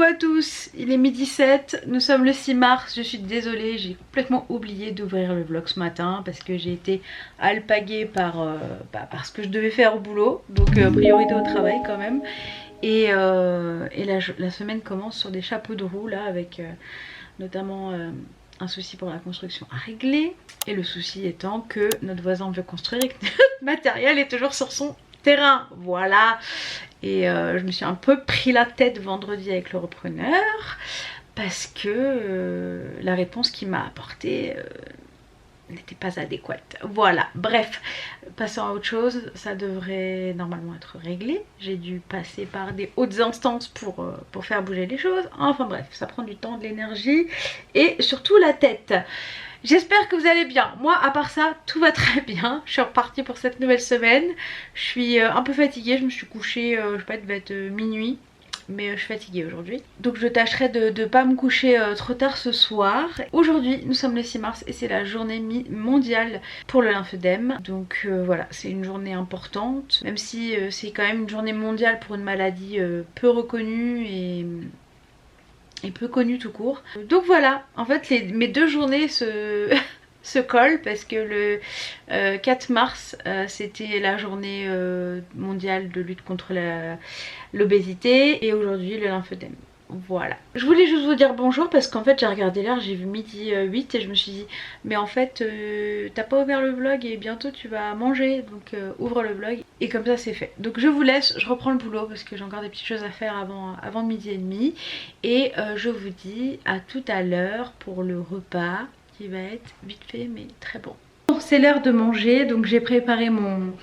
à tous, il est midi 7, nous sommes le 6 mars, je suis désolée, j'ai complètement oublié d'ouvrir le vlog ce matin parce que j'ai été alpaguée par ce que je devais faire au boulot, donc priorité au travail quand même. Et la semaine commence sur des chapeaux de roue là avec notamment un souci pour la construction à régler. Et le souci étant que notre voisin veut construire et que notre matériel est toujours sur son terrain, voilà. Et je me suis un peu pris la tête vendredi avec le repreneur parce que la réponse qu'il m'a apportée n'était pas adéquate. Voilà, bref, passons à autre chose, ça devrait normalement être réglé. J'ai dû passer par des hautes instances pour faire bouger les choses. Enfin bref, ça prend du temps, de l'énergie et surtout la tête. J'espère que vous allez bien. Moi, à part ça, tout va très bien. Je suis repartie pour cette nouvelle semaine. Je suis un peu fatiguée. Je me suis couchée, je sais pas, il devait être minuit. Mais je suis fatiguée aujourd'hui. Donc je tâcherai de ne pas me coucher trop tard ce soir. Aujourd'hui, nous sommes le 6 mars et c'est la journée mondiale pour le lymphœdème. Donc voilà, c'est une journée importante. Même si c'est quand même une journée mondiale pour une maladie peu reconnue et peu connue tout court. Donc voilà, en fait mes deux journées se collent parce que le 4 mars c'était la journée mondiale de lutte contre l'obésité et aujourd'hui le lymphœdème. Voilà. Je voulais juste vous dire bonjour parce qu'en fait j'ai regardé l'heure, j'ai vu midi 8 et je me suis dit mais en fait t'as pas ouvert le vlog et bientôt tu vas manger donc ouvre le vlog et comme ça c'est fait. Donc je vous laisse, je reprends le boulot parce que j'ai encore des petites choses à faire avant midi et demi et je vous dis à tout à l'heure pour le repas qui va être vite fait mais très bon. Bon, c'est l'heure de manger donc j'ai préparé mon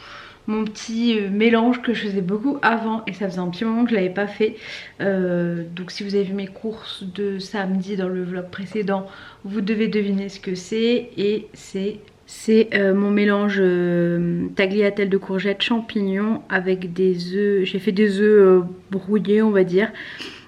petit mélange que je faisais beaucoup avant et ça faisait un petit moment que je l'avais pas fait. Donc si vous avez vu mes courses de samedi dans le vlog précédent, vous devez deviner ce que c'est et c'est mon mélange tagliatelle de courgettes champignons avec des œufs. J'ai fait des œufs brouillés on va dire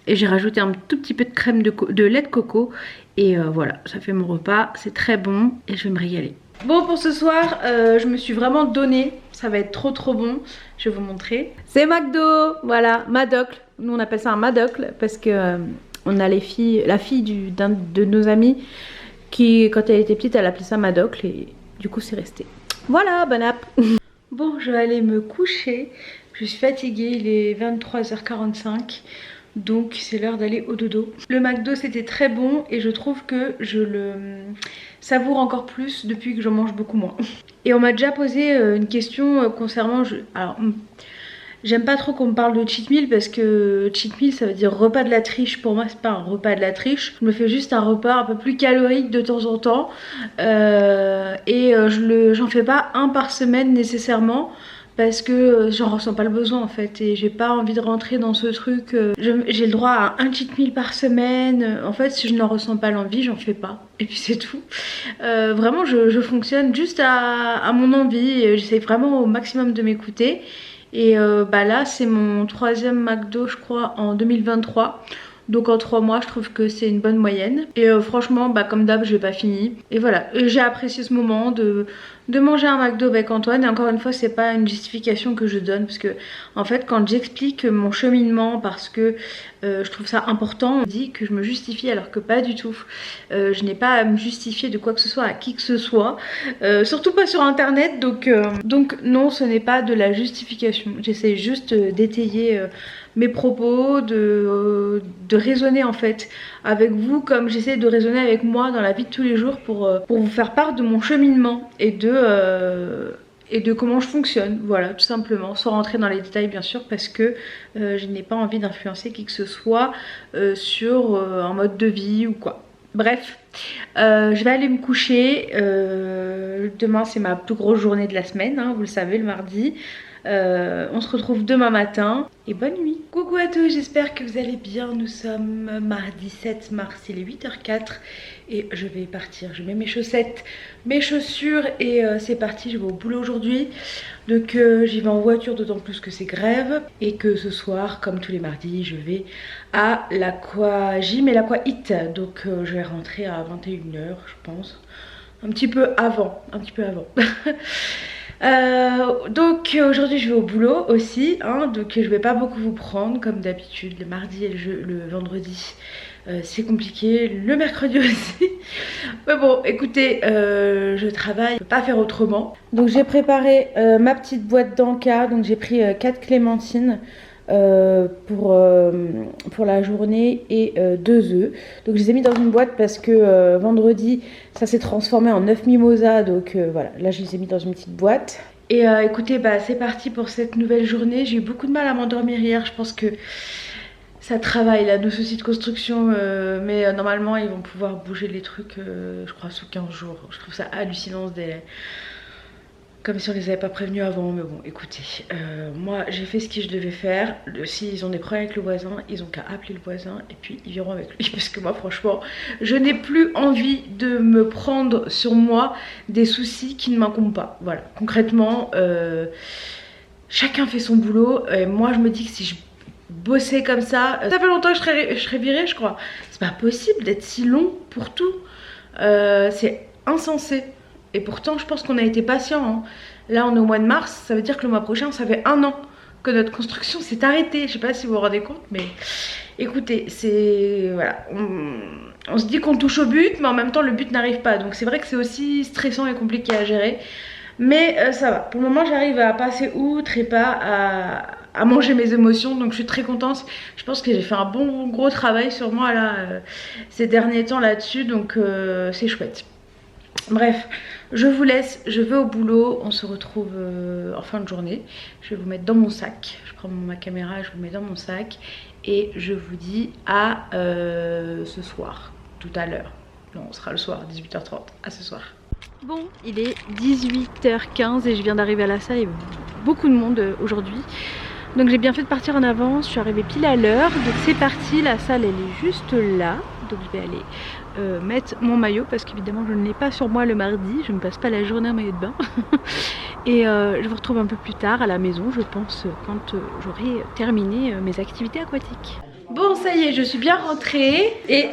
et j'ai rajouté un tout petit peu de crème de lait de coco et voilà, ça fait mon repas, c'est très bon et je vais me régaler. Bon, pour ce soir, je me suis vraiment donnée. Ça va être trop bon. Je vais vous montrer. C'est McDo. Voilà, Madocle. Nous, on appelle ça un Madocle parce que on a la fille d'un de nos amis qui, quand elle était petite, elle appelait ça Madocle et du coup, c'est resté. Voilà, bon app. Bon, je vais aller me coucher. Je suis fatiguée. Il est 23h45. Donc c'est l'heure d'aller au dodo. Le McDo c'était très bon et je trouve que je le savoure encore plus depuis que j'en mange beaucoup moins. Et on m'a déjà posé une question concernant... Alors j'aime pas trop qu'on me parle de cheat meal parce que cheat meal ça veut dire repas de la triche. Pour moi c'est pas un repas de la triche. Je me fais juste un repas un peu plus calorique de temps en temps. J'en fais pas un par semaine nécessairement. Parce que j'en ressens pas le besoin en fait et j'ai pas envie de rentrer dans ce truc. J'ai le droit à un cheat meal par semaine. En fait si je n'en ressens pas l'envie j'en fais pas et puis c'est tout. Vraiment je fonctionne juste à mon envie. J'essaie vraiment au maximum de m'écouter. Et là c'est mon 3e McDo je crois en 2023. Donc en 3 mois je trouve que c'est une bonne moyenne. Et franchement comme d'hab je l'ai pas fini. Et voilà, j'ai apprécié ce moment de manger un McDo avec Antoine. Et encore une fois c'est pas une justification que je donne. Parce que en fait quand j'explique mon cheminement parce que je trouve ça important, on dit que je me justifie alors que pas du tout. Je n'ai pas à me justifier de quoi que ce soit à qui que ce soit. Surtout pas sur internet. Donc non, ce n'est pas de la justification. J'essaie juste d'étayer mes propos, de raisonner en fait avec vous comme j'essaie de raisonner avec moi dans la vie de tous les jours pour vous faire part de mon cheminement et de comment je fonctionne, voilà tout simplement, sans rentrer dans les détails bien sûr parce que je n'ai pas envie d'influencer qui que ce soit sur un mode de vie ou quoi. Bref, je vais aller me coucher, demain c'est ma plus grosse journée de la semaine, hein, vous le savez, le mardi. On se retrouve demain matin et bonne nuit. Coucou à tous, j'espère que vous allez bien. Nous sommes mardi 7 mars, il est 8h04 et je vais partir. Je mets mes chaussettes, mes chaussures et c'est parti, je vais au boulot aujourd'hui. Donc j'y vais en voiture d'autant plus que c'est grève et que ce soir, comme tous les mardis, je vais à l'Aqua Gym et l'Aqua Hit. Donc je vais rentrer à 21h je pense. Un petit peu avant. Donc aujourd'hui je vais au boulot aussi, hein, donc je vais pas beaucoup vous prendre comme d'habitude. Le mardi et le vendredi c'est compliqué, le mercredi aussi. Mais bon écoutez, je travaille, je peux pas faire autrement. Donc j'ai préparé ma petite boîte d'Anka, donc j'ai pris 4 clémentines pour la journée et 2 œufs. Donc je les ai mis dans une boîte parce que vendredi ça s'est transformé en 9 mimosas, donc voilà, là je les ai mis dans une petite boîte. Et écoutez, bah c'est parti pour cette nouvelle journée. J'ai eu beaucoup de mal à m'endormir hier, je pense que ça travaille là, nos soucis de construction, mais normalement ils vont pouvoir bouger les trucs, je crois sous 15 jours. Je trouve ça hallucinant ce délai. Comme si on les avait pas prévenus avant, mais bon, écoutez, moi j'ai fait ce que je devais faire. S'ils ont des problèmes avec le voisin, ils ont qu'à appeler le voisin et puis ils verront avec lui. Parce que moi, franchement, je n'ai plus envie de me prendre sur moi des soucis qui ne m'incombent pas. Voilà, concrètement, chacun fait son boulot. Et moi, je me dis que si je bossais comme ça fait longtemps que je serais virée, je crois. C'est pas possible d'être si long pour tout. C'est insensé. Et pourtant, je pense qu'on a été patient. Hein. Là, on est au mois de mars, ça veut dire que le mois prochain, ça fait 1 an que notre construction s'est arrêtée. Je sais pas si vous vous rendez compte, mais écoutez, c'est... Voilà. On se dit qu'on touche au but, mais en même temps, le but n'arrive pas. Donc c'est vrai que c'est aussi stressant et compliqué à gérer. Mais ça va. Pour le moment, j'arrive à passer outre et pas à manger mes émotions. Donc je suis très contente. Je pense que j'ai fait un bon gros travail sur moi là ces derniers temps là-dessus. Donc c'est chouette. Bref, je vous laisse, je vais au boulot, on se retrouve en fin de journée. Je vais vous mettre dans mon sac, je prends ma caméra, je vous mets dans mon sac et je vous dis à ce soir, tout à l'heure. Non, on sera le soir, 18h30, à ce soir. Bon, il est 18h15 et je viens d'arriver à la salle, il y a beaucoup de monde aujourd'hui. Donc j'ai bien fait de partir en avance, je suis arrivée pile à l'heure, donc c'est parti, la salle elle est juste là. Donc je vais aller mettre mon maillot parce qu'évidemment je ne l'ai pas sur moi le mardi, je ne passe pas la journée en maillot de bain. Et je vous retrouve un peu plus tard à la maison, je pense, quand j'aurai terminé mes activités aquatiques. Bon ça y est, je suis bien rentrée et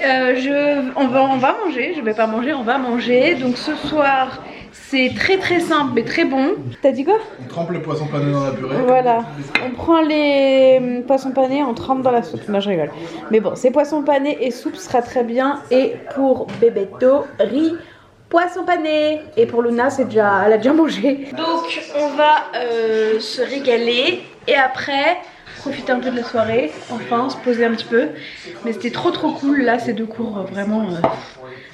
on va manger, je vais pas manger, on va manger. Donc ce soir c'est très simple mais très bon. T'as dit quoi? On trempe le poisson pané dans la purée. Voilà, on prend les poissons panés, on trempe dans la soupe. Non, je rigole. Mais bon, ces poissons panés et soupe sera très bien. Et pour Bébéto, riz, poisson pané. Et pour Luna, elle a déjà mangé. Donc, on va se régaler. Et après, profiter un peu de la soirée. Enfin, se poser un petit peu. Mais c'était trop cool. Là, ces 2 cours, vraiment...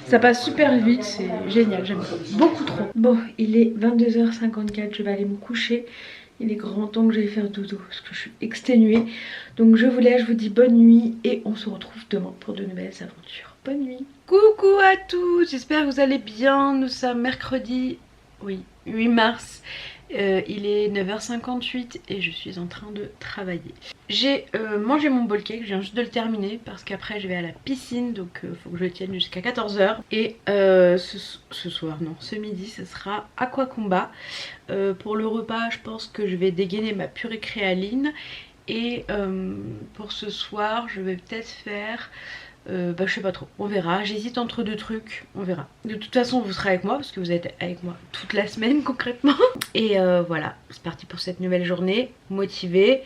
ça passe super vite, c'est génial, j'aime beaucoup trop. Bon, il est 22h54, je vais aller me coucher. Il est grand temps que j'aille faire dodo parce que je suis exténuée. Donc je vous laisse, je vous dis bonne nuit et on se retrouve demain pour de nouvelles aventures. Bonne nuit. Coucou à tous, j'espère que vous allez bien. Nous sommes mercredi, oui, 8 mars. Il est 9h58 et je suis en train de travailler. J'ai mangé mon bowl cake, je viens juste de le terminer parce qu'après je vais à la piscine, donc il faut que je le tienne jusqu'à 14h. Et ce soir, non, ce midi, ce sera aqua combat. Pour le repas, je pense que je vais dégainer ma purée créaline. Et pour ce soir, je vais peut-être faire... je sais pas trop, on verra, j'hésite entre 2 trucs, on verra. De toute façon vous serez avec moi parce que vous êtes avec moi toute la semaine concrètement. Et voilà, c'est parti pour cette nouvelle journée, motivée.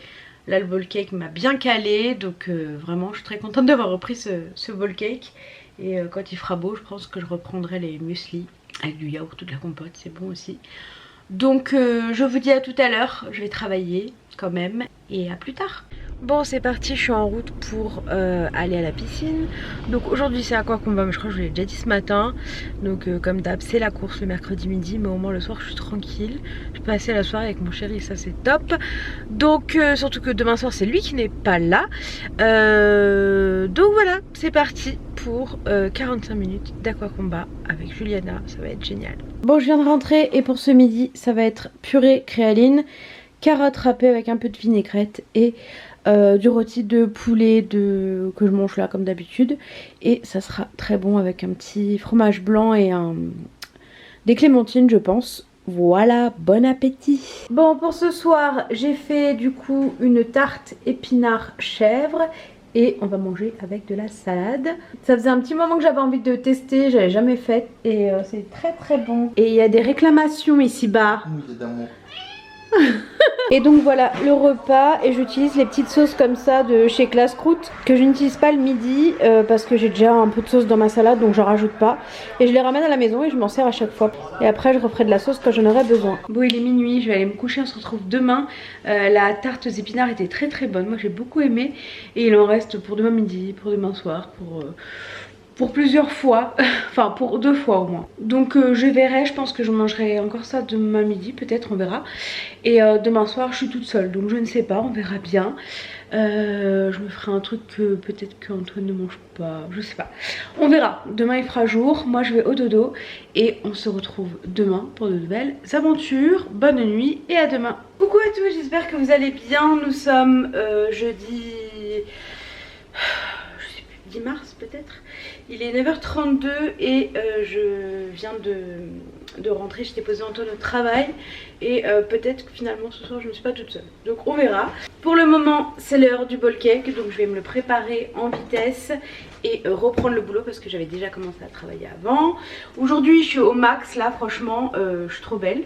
Là le bowl cake m'a bien calé, donc vraiment je suis très contente d'avoir repris ce bowl cake. Et quand il fera beau, je pense que je reprendrai les muesli avec du yaourt ou de la compote, c'est bon aussi. Donc je vous dis à tout à l'heure, je vais travailler quand même et à plus tard. Bon c'est parti, je suis en route pour aller à la piscine. Donc aujourd'hui c'est aqua combat, mais je crois que je vous l'ai déjà dit ce matin. Donc comme d'hab c'est la course le mercredi midi, mais au moins le soir je suis tranquille. Je peux passer la soirée avec mon chéri, ça c'est top. Donc surtout que demain soir c'est lui qui n'est pas là. Donc voilà, c'est parti pour 45 minutes d'aqua combat avec Juliana, ça va être génial. Bon je viens de rentrer et pour ce midi ça va être purée créaline, carottes râpées avec un peu de vinaigrette et du rôti de poulet que je mange là comme d'habitude. Et ça sera très bon avec un petit fromage blanc et des clémentines je pense. Voilà, bon appétit. Bon pour ce soir j'ai fait du coup une tarte épinard chèvre et on va manger avec de la salade. Ça faisait un petit moment que j'avais envie de tester, j'avais jamais fait et c'est très très bon. Et il y a des réclamations ici bas. Mouillé d'amour. Et donc voilà le repas, et j'utilise les petites sauces comme ça de chez Classe Croûte que je n'utilise pas le midi parce que j'ai déjà un peu de sauce dans ma salade, donc j'en rajoute pas. Et je les ramène à la maison et je m'en sers à chaque fois. Et après je referai de la sauce quand j'en aurai besoin. Bon, il est minuit, je vais aller me coucher, on se retrouve demain. La tarte aux épinards était très très bonne, moi j'ai beaucoup aimé. Et il en reste pour demain midi, pour demain soir, pour plusieurs fois, enfin pour 2 fois au moins. Donc je verrai, je pense que je mangerai encore ça demain midi, peut-être, on verra. Et demain soir je suis toute seule, donc je ne sais pas, on verra bien. Je me ferai un truc que peut-être qu'Antoine ne mange pas, je sais pas. On verra, demain il fera jour, moi je vais au dodo. Et on se retrouve demain pour de nouvelles aventures. Bonne nuit et à demain. Coucou à tous, j'espère que vous allez bien. Nous sommes jeudi... 10 mars peut-être. Il est 9h32 et je viens de rentrer. J'étais posée Antoine au travail et peut-être que finalement ce soir je ne suis pas toute seule. Donc on verra. Pour le moment c'est l'heure du bowl cake, donc je vais me le préparer en vitesse et reprendre le boulot parce que j'avais déjà commencé à travailler avant. Aujourd'hui je suis au max là, franchement je suis trop belle.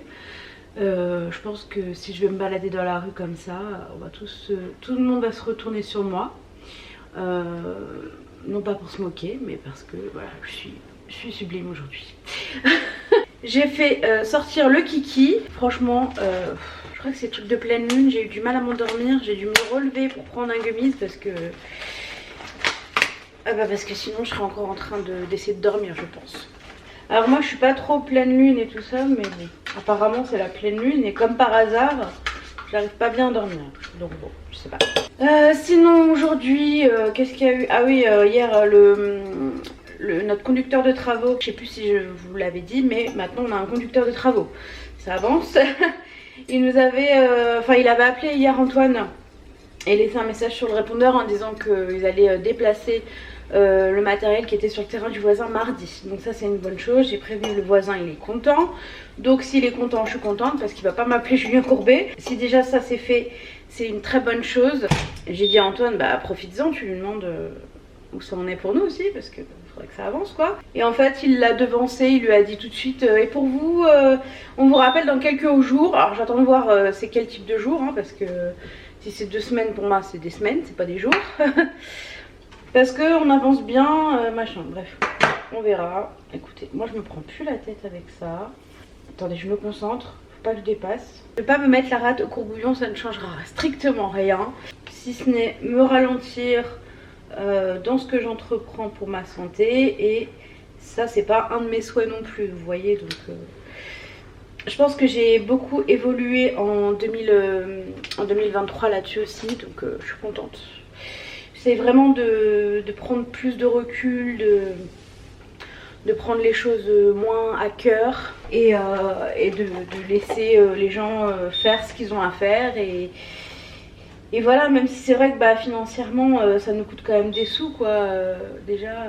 Je pense que si je vais me balader dans la rue comme ça, on va tout le monde va se retourner sur moi. Non pas pour se moquer, mais parce que voilà, je suis sublime aujourd'hui. J'ai fait sortir le kiki. Franchement, je crois que c'est truc de pleine lune. J'ai eu du mal à m'endormir. J'ai dû me relever pour prendre un gummies parce que... parce que sinon je serais encore en train d'essayer de dormir, je pense. Alors moi je suis pas trop pleine lune et tout ça, mais bon, apparemment c'est la pleine lune et comme par hasard, j'arrive pas bien à dormir. Donc bon, je sais pas. Sinon aujourd'hui, qu'est-ce qu'il y a eu? Ah oui, hier notre conducteur de travaux, je sais plus si je vous l'avais dit, mais maintenant on a un conducteur de travaux. Ça avance. Il nous avait, il avait appelé hier Antoine et laissé un message sur le répondeur en disant qu'ils allaient déplacer le matériel qui était sur le terrain du voisin mardi. Donc ça c'est une bonne chose, j'ai prévenu le voisin, il est content. Donc s'il est content, je suis contente parce qu'il va pas m'appeler Julien Courbet. Si déjà ça c'est fait, c'est une très bonne chose. J'ai dit à Antoine, bah profites-en, tu lui demandes où ça en est pour nous aussi parce que faudrait que ça avance quoi. Et en fait il l'a devancé, il lui a dit tout de suite et pour vous, on vous rappelle dans quelques jours. Alors j'attends de voir c'est quel type de jour, hein, parce que si c'est 2 semaines pour moi c'est des semaines, c'est pas des jours. Parce qu'on avance bien, machin, bref, on verra. Écoutez, moi je me prends plus la tête avec ça. Attendez, je me concentre, faut pas que je dépasse. Je vais pas me mettre la rate au courbouillon, ça ne changera strictement rien. Si ce n'est me ralentir dans ce que j'entreprends pour ma santé. Et ça c'est pas un de mes souhaits non plus, vous voyez. Donc je pense que j'ai beaucoup évolué en 2023 là-dessus aussi, donc je suis contente. C'est vraiment de prendre plus de recul, de prendre les choses moins à cœur et de laisser les gens faire ce qu'ils ont à faire. Et voilà, même si c'est vrai que financièrement ça nous coûte quand même des sous quoi. Déjà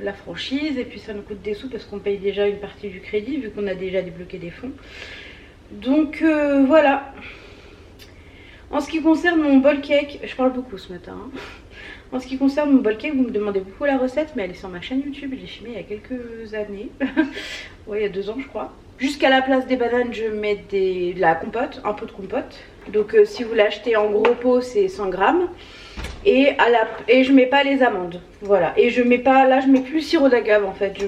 la franchise, et puis ça nous coûte des sous parce qu'on paye déjà une partie du crédit vu qu'on a déjà débloqué des fonds. Donc voilà. En ce qui concerne mon bowl cake, je parle beaucoup ce matin, hein. En ce qui concerne mon bowl cake, vous me demandez beaucoup la recette, mais elle est sur ma chaîne YouTube. Je l'ai filmée il y a quelques années. Ouais, il y a 2 ans je crois. Jusqu'à la place des bananes, je mets de la compote, un pot de compote. Donc si vous l'achetez en gros pot, c'est 100 grammes. Et je mets pas les amandes. Voilà. Et je mets pas, là je mets plus le sirop d'agave en fait.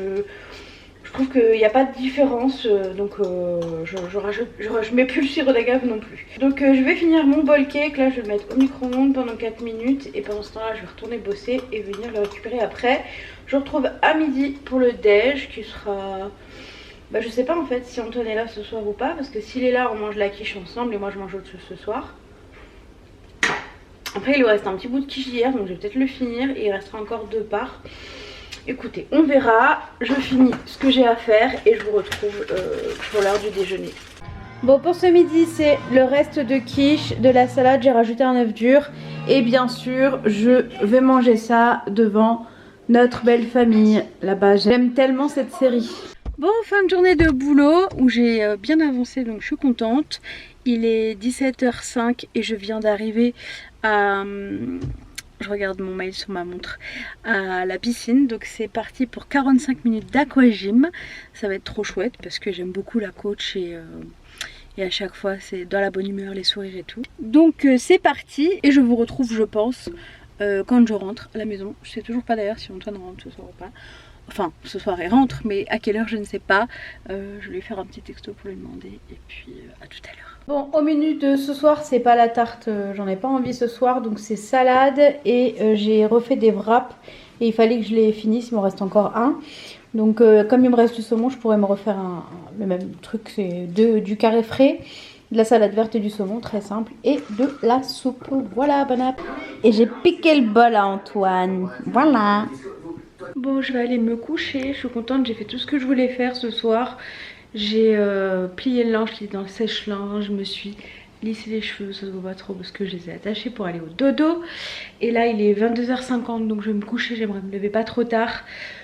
Je trouve qu'il n'y a pas de différence, donc je mets plus le sirop d'agave non plus. Donc je vais finir mon bowl cake, là je vais le mettre au micro-ondes pendant 4 minutes. Et pendant ce temps là je vais retourner bosser et venir le récupérer après. Je vous retrouve à midi pour le déj qui sera... je sais pas en fait si Antoine est là ce soir ou pas. Parce que s'il est là on mange la quiche ensemble et moi je mange autre chose ce soir. Après il lui reste un petit bout de quiche d'hier, donc je vais peut-être le finir. Et il restera encore 2 parts. Écoutez, on verra, je finis ce que j'ai à faire et je vous retrouve pour l'heure du déjeuner. Bon, pour ce midi, c'est le reste de quiche, de la salade, j'ai rajouté un œuf dur. Et bien sûr, je vais manger ça devant notre belle famille là-bas. J'aime tellement cette série. Bon, fin de journée de boulot où j'ai bien avancé, donc je suis contente. Il est 17h05 et je viens d'arriver à je regarde mon mail sur ma montre, à la piscine. Donc c'est parti pour 45 minutes d'aquagym. Ça va être trop chouette parce que j'aime beaucoup la coach et à chaque fois c'est dans la bonne humeur, les sourires et tout. Donc c'est parti et je vous retrouve je pense quand je rentre à la maison. Je sais toujours pas d'ailleurs si Antoine rentre ce soir ou pas. Enfin ce soir il rentre mais à quelle heure je ne sais pas. Je vais lui faire un petit texto pour lui demander et puis à tout à l'heure. Bon, au menu de ce soir, c'est pas la tarte, j'en ai pas envie ce soir, donc c'est salade et j'ai refait des wraps et il fallait que je les finisse, il m'en reste encore un. Donc comme il me reste du saumon, je pourrais me refaire le même truc, c'est du carré frais, de la salade verte et du saumon, très simple, et de la soupe. Voilà, bon app. Et j'ai piqué le bol à Antoine, voilà. Bon, je vais aller me coucher, je suis contente, j'ai fait tout ce que je voulais faire ce soir. J'ai plié le linge qui est dans le sèche-linge, je me suis lissé les cheveux, ça se voit pas trop parce que je les ai attachés pour aller au dodo. Et là il est 22h50 donc je vais me coucher, j'aimerais me lever pas trop tard.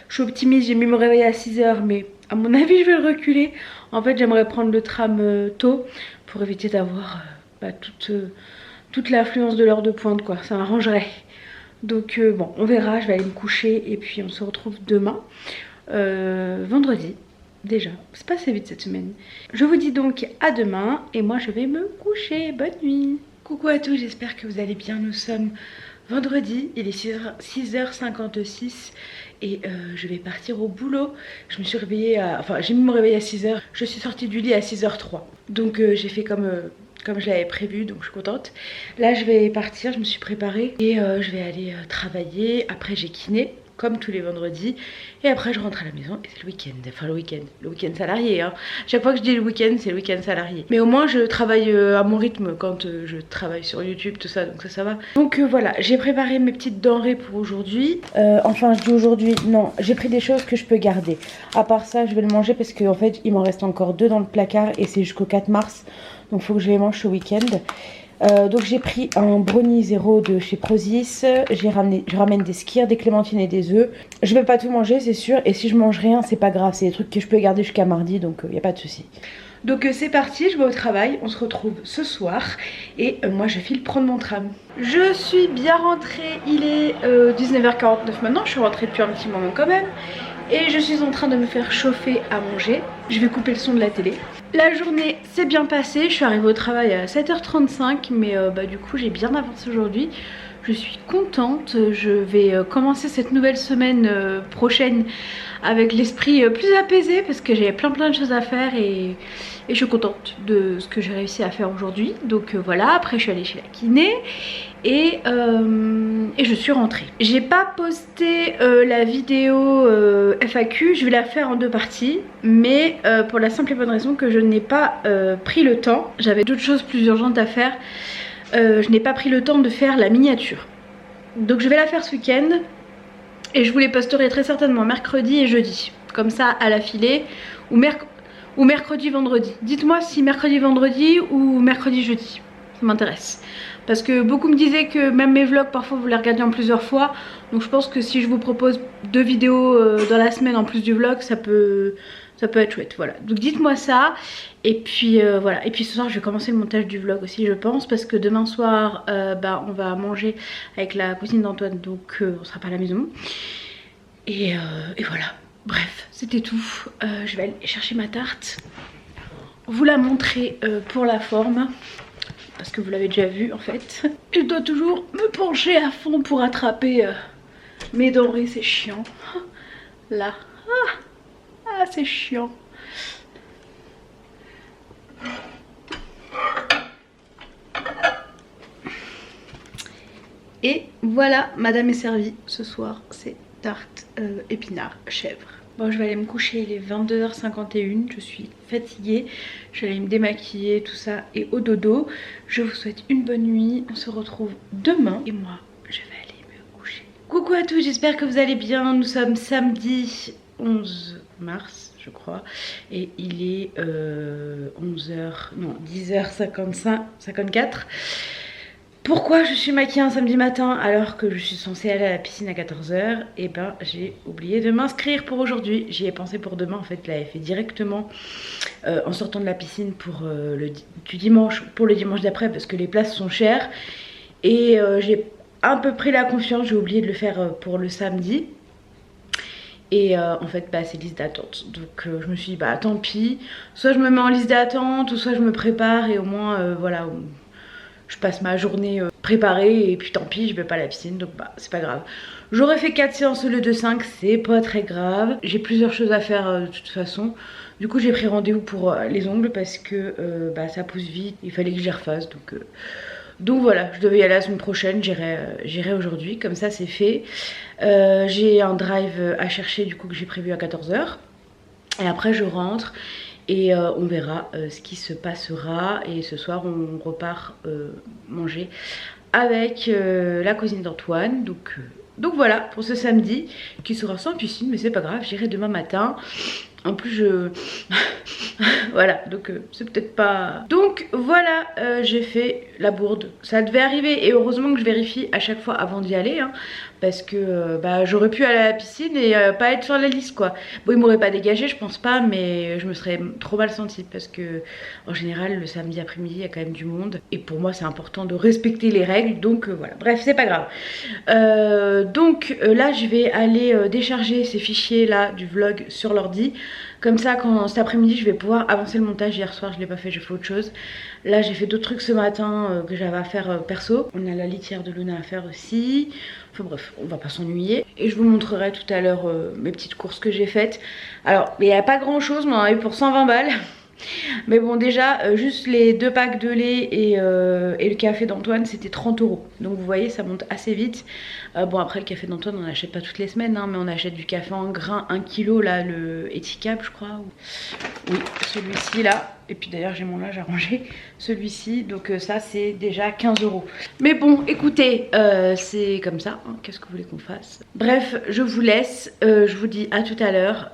Je suis optimiste, j'ai mis me réveiller à 6h mais à mon avis je vais le reculer. En fait j'aimerais prendre le tram tôt pour éviter d'avoir toute l'affluence de l'heure de pointe quoi, ça m'arrangerait. Donc bon on verra, je vais aller me coucher et puis on se retrouve demain, vendredi. Déjà, c'est passé vite cette semaine. Je vous dis donc à demain et moi je vais me coucher. Bonne nuit. Coucou à tous, j'espère que vous allez bien. Nous sommes vendredi, il est 6h56 et je vais partir au boulot. Je me suis réveillée j'ai mis mon réveil à 6h. Je suis sortie du lit à 6h03. Donc j'ai fait comme je l'avais prévu, donc je suis contente. Là je vais partir, je me suis préparée et je vais aller travailler. Après j'ai kiné comme tous les vendredis et après je rentre à la maison et c'est le week-end, enfin le week-end salarié hein. Chaque fois que je dis le week-end c'est le week-end salarié, mais au moins je travaille à mon rythme quand je travaille sur YouTube tout ça, donc ça va. Donc voilà, j'ai préparé mes petites denrées pour aujourd'hui, enfin je dis aujourd'hui, non j'ai pris des choses que je peux garder, à part ça je vais le manger parce qu'en fait il m'en reste encore 2 dans le placard et c'est jusqu'au 4 mars donc il faut que je les mange ce week-end. Donc j'ai pris un brownie zéro de chez Prozis, je ramène des skyrs, des clémentines et des œufs. Je vais pas tout manger c'est sûr et si je mange rien c'est pas grave, c'est des trucs que je peux garder jusqu'à mardi donc y a pas de souci. Donc c'est parti, je vais au travail, on se retrouve ce soir et moi je file prendre mon tram. Je suis bien rentrée, il est 19h49 maintenant, je suis rentrée depuis un petit moment quand même. Et je suis en train de me faire chauffer à manger. Je vais couper le son de la télé. La journée s'est bien passée, je suis arrivée au travail à 7h35 mais du coup j'ai bien avancé aujourd'hui. Je suis contente, je vais commencer cette nouvelle semaine prochaine avec l'esprit plus apaisé parce que j'ai plein de choses à faire et je suis contente de ce que j'ai réussi à faire aujourd'hui. Donc voilà, après je suis allée chez la kiné et je suis rentrée. J'ai pas posté la vidéo FAQ, je vais la faire en 2 parties mais pour la simple et bonne raison que je n'ai pas pris le temps. J'avais d'autres choses plus urgentes à faire. Je n'ai pas pris le temps de faire la miniature. Donc je vais la faire ce week-end et je vous les posterai très certainement mercredi et jeudi. Comme ça à l'affilée ou mercredi vendredi. Dites-moi si mercredi vendredi ou mercredi jeudi. Ça m'intéresse. Parce que beaucoup me disaient que même mes vlogs parfois vous les regardez en plusieurs fois. Donc je pense que si je vous propose 2 vidéos dans la semaine en plus du vlog ça peut être chouette, voilà. Donc dites-moi ça. Et puis voilà. Et puis ce soir je vais commencer le montage du vlog aussi je pense. Parce que demain soir on va manger avec la cousine d'Antoine. Donc on sera pas à la maison. Et voilà. Bref, c'était tout. Je vais aller chercher ma tarte. Vous la montrer pour la forme. Parce que vous l'avez déjà vu en fait. Je dois toujours me pencher à fond pour attraper mes denrées, c'est chiant. Là. Ah c'est chiant. Et voilà, madame est servie ce soir, c'est tarte épinard chèvre. Bon, je vais aller me coucher, il est 22h51, je suis fatiguée. Je vais aller me démaquiller, tout ça, et au dodo. Je vous souhaite une bonne nuit, on se retrouve demain. Et moi, je vais aller me coucher. Coucou à tous, j'espère que vous allez bien. Nous sommes samedi 11 mars, je crois. Et il est 10h54. Pourquoi je suis maquillée un samedi matin alors que je suis censée aller à la piscine à 14h? Et ben j'ai oublié de m'inscrire pour aujourd'hui. J'y ai pensé pour demain en fait, je l'avais fait directement en sortant de la piscine pour le dimanche d'après parce que les places sont chères. Et j'ai un peu pris la confiance, j'ai oublié de le faire pour le samedi. Et en fait bah, c'est liste d'attente, donc je me suis dit bah tant pis, soit je me mets en liste d'attente ou soit je me prépare et au moins voilà, je passe ma journée préparée et puis tant pis je vais pas à la piscine, donc bah c'est pas grave. J'aurais fait 4 séances au lieu de 5, c'est pas très grave, j'ai plusieurs choses à faire de toute façon. Du coup j'ai pris rendez-vous pour les ongles parce que bah, ça pousse vite, il fallait que j'y refasse, donc voilà, je devais y aller la semaine prochaine, j'irai aujourd'hui, comme ça c'est fait. J'ai un drive à chercher du coup que j'ai prévu à 14 h. Et après je rentre et on verra ce qui se passera. Et ce soir on repart manger avec la cousine d'Antoine. Donc voilà pour ce samedi qui sera sans piscine, mais c'est pas grave, j'irai demain matin. En plus je... voilà, donc c'est peut-être pas... Donc voilà, j'ai fait la bourde. Ça devait arriver et heureusement que je vérifie à chaque fois avant d'y aller. Hein, parce que bah, j'aurais pu aller à la piscine et pas être sur la liste quoi. Bon, ils m'auraient pas dégagé, je pense pas, mais je me serais trop mal sentie. Parce que en général, le samedi après-midi, il y a quand même du monde. Et pour moi, c'est important de respecter les règles. Donc voilà, bref, c'est pas grave. Donc là, je vais aller décharger ces fichiers là du vlog sur l'ordi. Comme ça, quand cet après-midi, je vais pouvoir avancer le montage. Hier soir, je l'ai pas fait, j'ai fait autre chose. Là, j'ai fait d'autres trucs ce matin que j'avais à faire perso. On a la litière de Luna à faire aussi. Enfin bref, on va pas s'ennuyer. Et je vous montrerai tout à l'heure mes petites courses que j'ai faites. Alors, il n'y a pas grand-chose, mais on en a eu pour 120 balles. Mais bon déjà juste les 2 packs de lait et le café d'Antoine c'était 30 €. Donc vous voyez ça monte assez vite. Bon après le café d'Antoine on n'achète pas toutes les semaines hein, mais on achète du café en grains 1 kg là, le Eticap je crois. Oui celui-ci là. Et puis d'ailleurs j'ai mon linge à ranger. Celui-ci donc ça c'est déjà 15 €. Mais bon écoutez c'est comme ça hein. Qu'est-ce que vous voulez qu'on fasse? Bref je vous laisse. Je vous dis à tout à l'heure.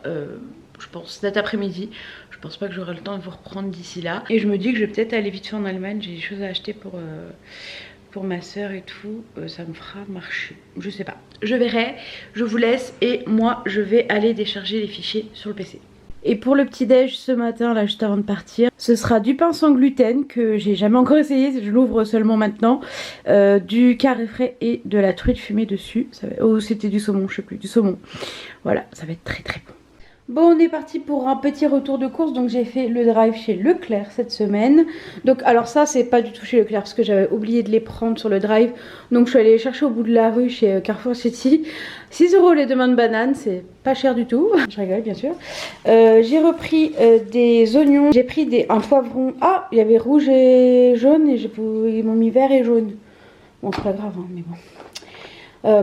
Je pense cet après-midi. Je pense pas que j'aurai le temps de vous reprendre d'ici là. Et je me dis que je vais peut-être aller vite fait en Allemagne. J'ai des choses à acheter pour ma soeur et tout. Ça me fera marcher. Je sais pas. Je verrai. Je vous laisse. Et moi, je vais aller décharger les fichiers sur le PC. Et pour le petit déj ce matin, là juste avant de partir, ce sera du pain sans gluten que j'ai jamais encore essayé, je l'ouvre seulement maintenant, du carré frais et de la truite fumée dessus. Oh c'était du saumon, je sais plus, du saumon. Voilà, ça va être très très bon. Bon on est parti pour un petit retour de course. Donc j'ai fait le drive chez Leclerc cette semaine. Donc alors ça c'est pas du tout chez Leclerc parce que j'avais oublié de les prendre sur le drive. Donc je suis allée les chercher au bout de la rue chez Carrefour City. 6 € les 2 mains de banane, c'est pas cher du tout. Je rigole bien sûr. J'ai repris des oignons. J'ai pris un poivron. Ah il y avait rouge et jaune et ils m'ont mis vert et jaune. Bon c'est pas grave hein, mais bon.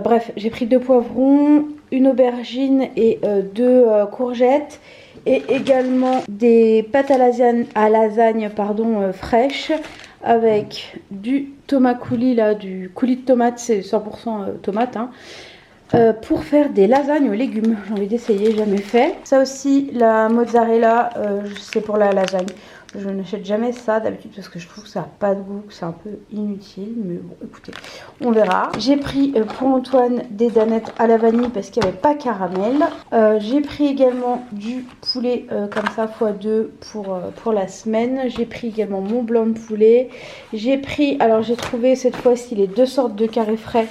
Bref j'ai pris 2 poivrons, une aubergine et 2 courgettes et également des pâtes à lasagne pardon, fraîches avec du tomate coulis là, du coulis de tomate, c'est 100% tomate hein, pour faire des lasagnes aux légumes. J'ai envie d'essayer, jamais fait. Ça aussi la mozzarella c'est pour la lasagne. Je n'achète jamais ça d'habitude parce que je trouve que ça n'a pas de goût, que c'est un peu inutile. Mais bon, écoutez, on verra. J'ai pris pour Antoine des danettes à la vanille parce qu'il n'y avait pas caramel. J'ai pris également du poulet comme ça x2 pour la semaine. J'ai pris également mon blanc de poulet. J'ai pris, alors j'ai trouvé cette fois-ci les 2 sortes de carrés frais.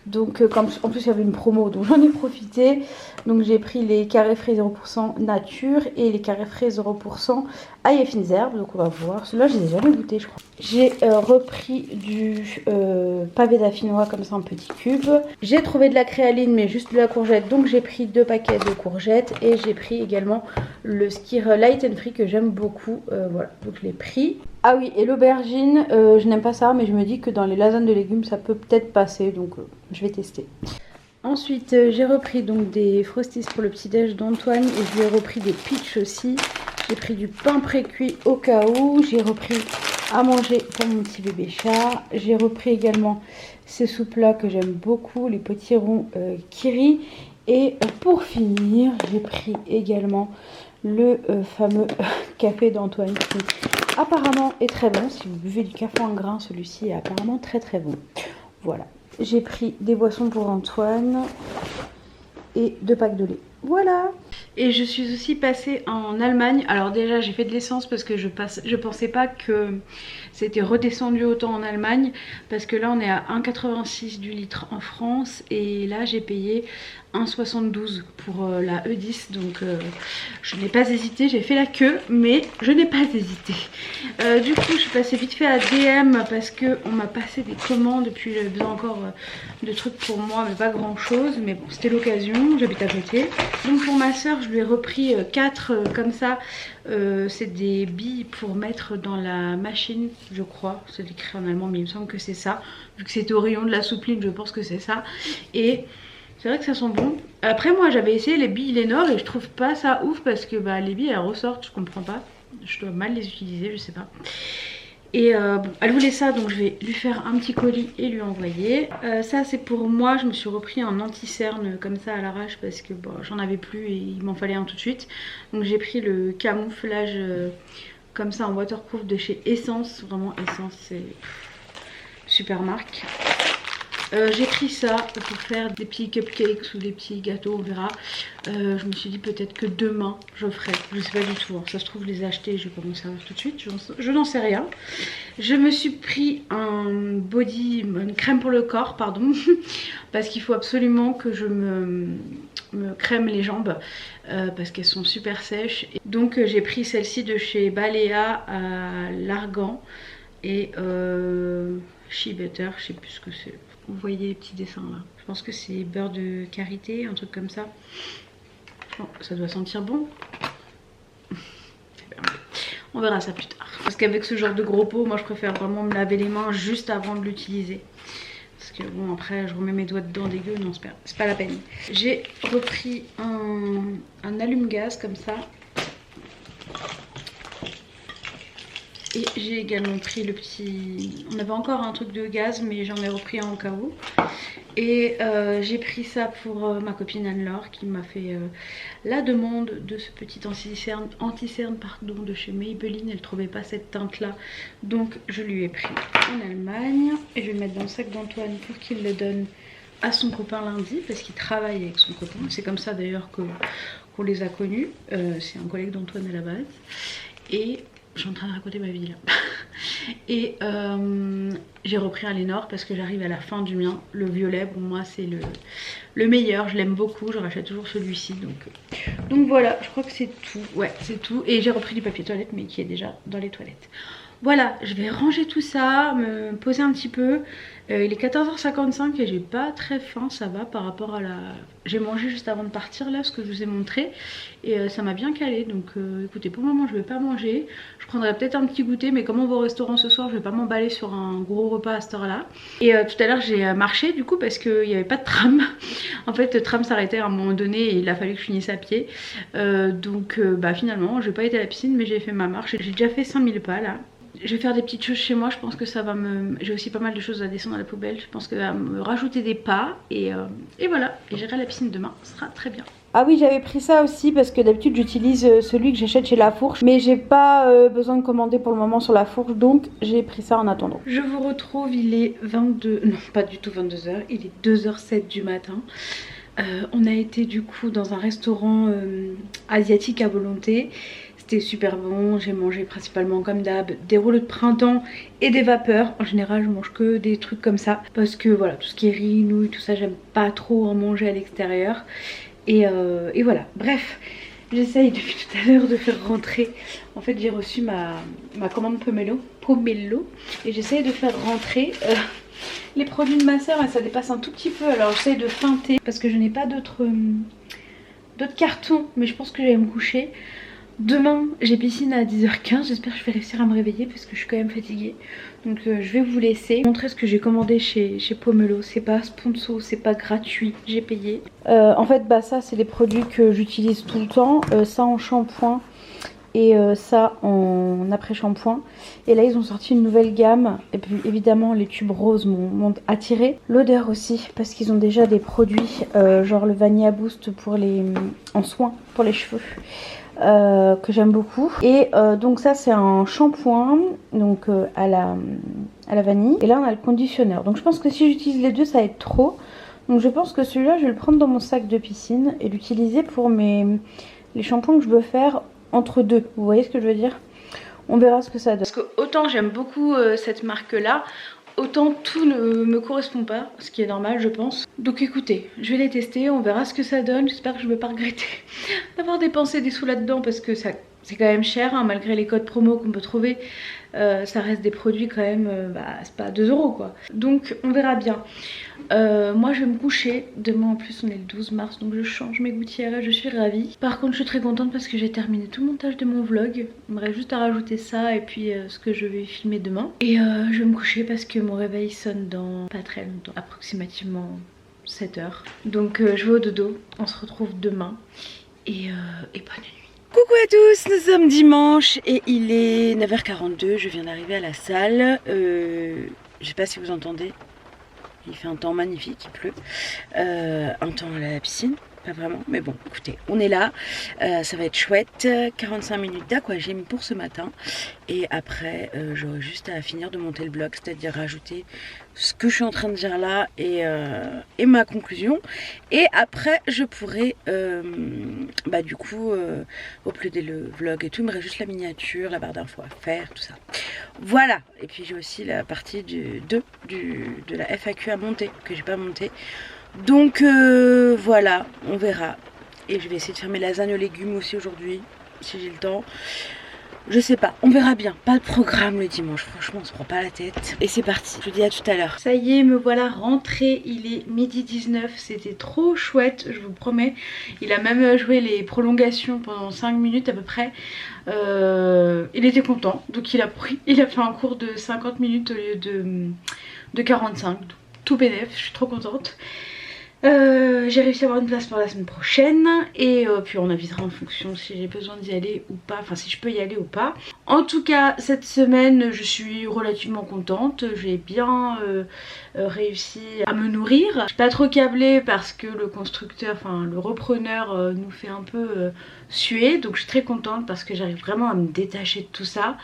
Donc en plus il y avait une promo donc j'en ai profité. Donc j'ai pris les carrés frais 0% nature et les carrés frais 0% ail et fines herbes. Donc on va voir, ceux-là je les ai jamais goûtés je crois. J'ai repris du pavé d'affinois comme ça en petits cubes. J'ai trouvé de la créaline mais juste de la courgette. Donc j'ai pris 2 paquets de courgettes. Et j'ai pris également le Skyr Light and Free que j'aime beaucoup. Voilà, donc je l'ai pris. Ah oui, et l'aubergine, je n'aime pas ça, mais je me dis que dans les lasagnes de légumes, ça peut peut-être passer, donc je vais tester. Ensuite, j'ai repris donc des Frosties pour le petit-déj d'Antoine, et je lui ai repris des peach aussi. J'ai pris du pain pré-cuit au cas où, j'ai repris à manger pour mon petit bébé chat. J'ai repris également ces soupes-là que j'aime beaucoup, les potirons Kiri. Et pour finir, j'ai pris également le fameux café d'Antoine qui apparemment est très bon. Si vous buvez du café en grains, celui-ci est apparemment très très bon. Voilà. J'ai pris des boissons pour Antoine et 2 packs de lait. Voilà. Et je suis aussi passée en Allemagne. Alors déjà j'ai fait de l'essence parce que je pensais pas que c'était redescendu autant en Allemagne. Parce que là on est à 1,86 du litre en France. Et là j'ai payé 1,72 pour la E10. Donc je n'ai pas hésité, j'ai fait la queue. Mais je n'ai pas hésité. Du coup je suis passée vite fait à DM parce qu'on m'a passé des commandes. Et puis j'avais besoin encore de trucs pour moi mais pas grand chose. Mais bon c'était l'occasion, j'habite à côté. Donc pour ma soeur je lui ai repris 4 comme ça. C'est des billes pour mettre dans la machine, je crois. C'est écrit en allemand mais il me semble que c'est ça. Vu que c'était au rayon de la soupline, je pense que c'est ça. Et c'est vrai que ça sent bon. Après moi j'avais essayé les billes Lénore et je trouve pas ça ouf parce que bah, les billes elles ressortent, je comprends pas. Je dois mal les utiliser, je sais pas. Et bon, elle voulait ça donc je vais lui faire un petit colis et lui envoyer. Ça c'est pour moi, je me suis repris un anti-cerne comme ça à l'arrache parce que bon, j'en avais plus et il m'en fallait un tout de suite. Donc j'ai pris le camouflage comme ça en waterproof de chez Essence. Vraiment Essence c'est super marque. J'ai pris ça pour faire des petits cupcakes ou des petits gâteaux, on verra. Je me suis dit peut-être que demain je ferai, je sais pas du tout, hein. Ça se trouve je les ai achetés, je vais pas m'en servir tout de suite, je n'en sais rien. Je me suis pris une crème pour le corps, pardon, parce qu'il faut absolument que je me crème les jambes parce qu'elles sont super sèches. Donc j'ai pris celle-ci de chez Balea à l'argan et Shea Butter, je sais plus ce que c'est. Vous voyez les petits dessins là. Je pense que c'est beurre de karité, un truc comme ça. Bon, ça doit sentir bon. On verra ça plus tard. Parce qu'avec ce genre de gros pot, moi je préfère vraiment me laver les mains juste avant de l'utiliser. Parce que bon après je remets mes doigts dedans dégueu, non c'est pas la peine. J'ai repris un allume-gaz comme ça. Et j'ai également pris le petit... On avait encore un truc de gaz mais j'en ai repris un au cas où. Et j'ai pris ça pour ma copine Anne-Laure qui m'a fait la demande de ce petit anti-cerne pardon, de chez Maybelline. Elle trouvait pas cette teinte là. Donc je lui ai pris en Allemagne. Et je vais le mettre dans le sac d'Antoine pour qu'il le donne à son copain lundi. Parce qu'il travaille avec son copain. C'est comme ça d'ailleurs qu'on les a connus. C'est un collègue d'Antoine à la base. Et... je suis en train de raconter ma vie là. Et j'ai repris un Lénore parce que j'arrive à la fin du mien. Le violet pour moi c'est le meilleur, je l'aime beaucoup, je rachète toujours celui-ci. Donc voilà, je crois que c'est tout. Ouais c'est tout. Et j'ai repris du papier toilette mais qui est déjà dans les toilettes. Voilà, je vais ranger tout ça, me poser un petit peu. Il est 14h55 et j'ai pas très faim, ça va par rapport à la... J'ai mangé juste avant de partir là, ce que je vous ai montré. Et ça m'a bien calé, donc écoutez, pour le moment je vais pas manger. Je prendrai peut-être un petit goûter, mais comme on va au restaurant ce soir, je vais pas m'emballer sur un gros repas à cette heure-là. Et tout à l'heure j'ai marché du coup parce qu'il n'y avait pas de tram. En fait le tram s'arrêtait à un moment donné et il a fallu que je finisse à pied. Donc bah finalement j'ai pas été à la piscine mais j'ai fait ma marche. J'ai déjà fait 5000 pas là. Je vais faire des petites choses chez moi, je pense que ça va me... J'ai aussi pas mal de choses à descendre à la poubelle, je pense que ça va me rajouter des pas et voilà, et j'irai à la piscine demain, ce sera très bien. Ah oui, j'avais pris ça aussi parce que d'habitude j'utilise celui que j'achète chez La Fourche, mais j'ai pas besoin de commander pour le moment sur La Fourche, donc j'ai pris ça en attendant. Je vous retrouve, il est 22... Non, pas du tout 22h, il est 2h07 du matin. On a été du coup dans un restaurant asiatique à volonté. C'était super bon, j'ai mangé principalement comme d'hab des rouleaux de printemps et des vapeurs. En général je mange que des trucs comme ça parce que voilà, tout ce qui est riz, nouilles, tout ça j'aime pas trop en manger à l'extérieur. Et voilà, bref, j'essaye depuis tout à l'heure de faire rentrer. En fait j'ai reçu ma commande Pomelo et j'essaye de faire rentrer les produits de ma soeur et ça dépasse un tout petit peu. Alors j'essaye de feinter parce que je n'ai pas d'autres cartons, mais je pense que je vais me coucher. Demain j'ai piscine à 10h15, j'espère que je vais réussir à me réveiller parce que je suis quand même fatiguée. Donc je vais vous laisser montrer ce que j'ai commandé chez Pomelo. C'est pas sponsor, c'est pas gratuit, j'ai payé. En fait bah ça c'est les produits que j'utilise tout le temps. Ça en shampoing et ça en après-shampoing. Et là ils ont sorti une nouvelle gamme. Et puis évidemment les tubes roses m'ont attiré. L'odeur aussi parce qu'ils ont déjà des produits genre le Vanilla Boost pour en soins pour les cheveux. Que j'aime beaucoup et donc ça c'est un shampoing donc à la vanille et là on a le conditionneur, donc je pense que si j'utilise les deux ça va être trop, donc je pense que celui-là je vais le prendre dans mon sac de piscine et l'utiliser pour mes les shampoings que je veux faire entre deux. Vous voyez ce que je veux dire? On verra ce que ça donne. Parce que autant j'aime beaucoup cette marque là, autant tout ne me correspond pas, ce qui est normal je pense. Donc écoutez, je vais les tester, on verra ce que ça donne. J'espère que je ne vais pas regretter d'avoir dépensé des sous là-dedans parce que ça c'est quand même cher hein, malgré les codes promo qu'on peut trouver. Ça reste des produits quand même, c'est pas 2 € quoi. Donc on verra bien. Moi je vais me coucher. Demain en plus on est le 12 mars donc je change mes gouttières et je suis ravie. Par contre je suis très contente parce que j'ai terminé tout le montage de mon vlog. Il me reste juste à rajouter ça et puis ce que je vais filmer demain. Et je vais me coucher parce que mon réveil sonne dans pas très longtemps, approximativement 7 h. Donc je vais au dodo, on se retrouve demain et bonne nuit. Coucou à tous, nous sommes dimanche et il est 9 h 42, je viens d'arriver à la salle. Je sais pas si vous entendez, il fait un temps magnifique, il pleut. Un temps à la piscine, pas vraiment, mais bon, écoutez, on est là, ça va être chouette. 45 minutes d'aquagym pour ce matin. Et après, j'aurai juste à finir de monter le vlog, c'est-à-dire rajouter ce que je suis en train de dire là et ma conclusion. Et après, je pourrai du coup uploader le vlog et tout. Il me reste juste la miniature, la barre d'infos à faire, tout ça. Voilà. Et puis j'ai aussi la partie de la FAQ à monter, que j'ai pas monté. Donc voilà, on verra. Et je vais essayer de faire mes lasagnes aux légumes aussi aujourd'hui, si j'ai le temps. Je sais pas, on verra bien. Pas de programme le dimanche, franchement on se prend pas la tête. Et c'est parti, je vous dis à tout à l'heure. Ça y est, me voilà rentrée, il est 12h19, c'était trop chouette, je vous promets. Il a même joué les prolongations pendant 5 minutes à peu près. Il était content, donc il a fait un cours de 50 minutes au lieu de 45. Tout bénef, je suis trop contente. J'ai réussi à avoir une place pour la semaine prochaine et puis on avisera en fonction si j'ai besoin d'y aller ou pas, enfin si je peux y aller ou pas. En tout cas cette semaine je suis relativement contente, j'ai bien réussi à me nourrir. Je suis pas trop câblée parce que le constructeur, enfin le repreneur nous fait un peu suer, donc je suis très contente parce que j'arrive vraiment à me détacher de tout ça.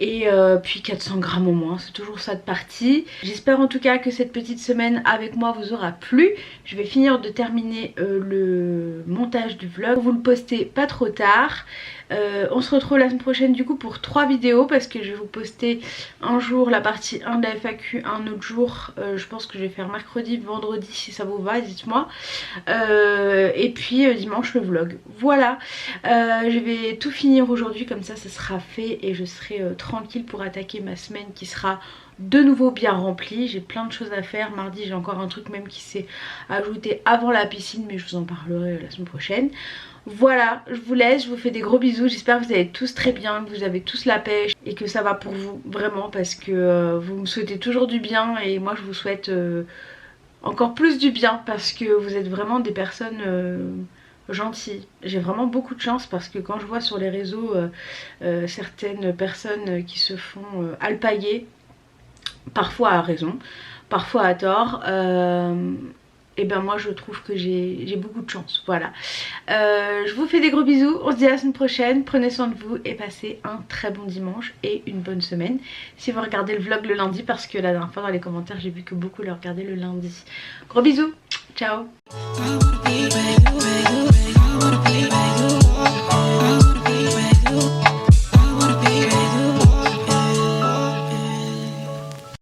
Et puis 400 grammes au moins, c'est toujours ça de partie. J'espère en tout cas que cette petite semaine avec moi vous aura plu. Je vais finir de terminer le montage du vlog. Vous le postez pas trop tard. On se retrouve la semaine prochaine du coup pour 3 vidéos parce que je vais vous poster un jour la partie 1 de la FAQ, un autre jour je pense que je vais faire mercredi, vendredi si ça vous va, dites-moi. Et puis dimanche le vlog. Voilà, je vais tout finir aujourd'hui comme ça sera fait et je serai tranquille pour attaquer ma semaine qui sera de nouveau bien remplie. J'ai plein de choses à faire. Mardi j'ai encore un truc même qui s'est ajouté avant la piscine mais je vous en parlerai la semaine prochaine. Voilà, je vous laisse, je vous fais des gros bisous, j'espère que vous allez tous très bien, que vous avez tous la pêche et que ça va pour vous, vraiment, parce que vous me souhaitez toujours du bien et moi je vous souhaite encore plus du bien parce que vous êtes vraiment des personnes gentilles. J'ai vraiment beaucoup de chance parce que quand je vois sur les réseaux certaines personnes qui se font alpaguer, parfois à raison, parfois à tort, et ben moi je trouve que j'ai beaucoup de chance. Voilà, je vous fais des gros bisous, on se dit à la semaine prochaine, prenez soin de vous et passez un très bon dimanche et une bonne semaine si vous regardez le vlog le lundi, parce que la dernière fois dans les commentaires j'ai vu que beaucoup le regardaient le lundi. Gros bisous, ciao.